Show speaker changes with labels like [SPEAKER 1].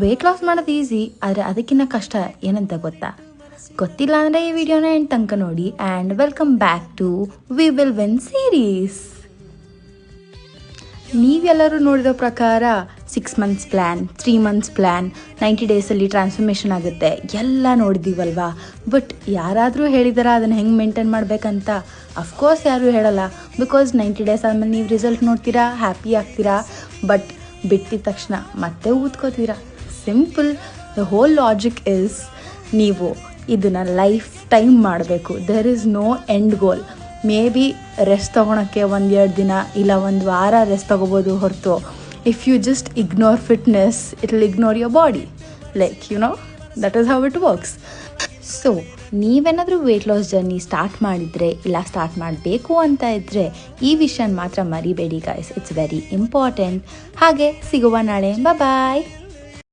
[SPEAKER 1] Weight loss ಮಾಡೋದು easy, ಆದರೆ ಅದಕ್ಕಿಂತ ಕಷ್ಟ ಏನಂತ ಗೊತ್ತಿಲ್ಲ ಅಂದರೆ ಈ ವಿಡಿಯೋನ ಎಂಡ್ ತನಕ ನೋಡಿ. And welcome back to we will win series. ನೀವೆಲ್ಲರೂ ನೋಡಿರೋ ಪ್ರಕಾರ 6 ಮಂತ್ಸ್ ಪ್ಲ್ಯಾನ್, 3 ಮಂತ್ಸ್ ಪ್ಲ್ಯಾನ್, 90 ಡೇಸಲ್ಲಿ ಟ್ರಾನ್ಸ್ಫಾರ್ಮೇಷನ್ ಆಗುತ್ತೆ ಎಲ್ಲ ನೋಡಿದ್ದೀವಲ್ವಾ. ಬಟ್ ಯಾರಾದರೂ ಹೇಳಿದಾರಾ ಅದನ್ನು ಹೆಂಗೆ ಮೇಂಟೈನ್ ಮಾಡಬೇಕಂತ? ಅಫ್ಕೋರ್ಸ್ ಯಾರೂ ಹೇಳಲ್ಲ. ಬಿಕಾಸ್ 90 ಡೇಸ್ ಆದಮೇಲೆ ನೀವು ರಿಸಲ್ಟ್ ನೋಡ್ತೀರಾ, ಹ್ಯಾಪಿ ಆಗ್ತೀರಾ. ಬಟ್ ಬಿಟ್ಟಿದ ತಕ್ಷಣ ಮತ್ತೆ ಊದ್ಕೋತೀರಾ. Simple. The whole logic is ನೀವು ಇದನ್ನು ಲೈಫ್ ಟೈಮ್ ಮಾಡಬೇಕು. There is no end goal. Maybe rest ತೊಗೊಳಕ್ಕೆ 1-2 ದಿನ ಇಲ್ಲ 1 ವಾರ ರೆಸ್ಟ್ ತೊಗೋಬೋದು ಹೊರತು, if you just ignore fitness, it will ignore your body. Like that is how it works. So ನೀವೇನಾದರೂ ವೆಯ್ಟ್ ಲಾಸ್ ಜರ್ನಿ ಸ್ಟಾರ್ಟ್ ಮಾಡಿದರೆ ಇಲ್ಲ ಸ್ಟಾರ್ಟ್ ಮಾಡಬೇಕು ಅಂತ ಇದ್ದರೆ ಈ ವಿಷಯನ ಮಾತ್ರ ಮರಿಬೇಡಿ ಗೈಸ್. It's very important. ಹಾಗೆ ಸಿಗುವ ನಾಳೆ. ಬಾಯ್.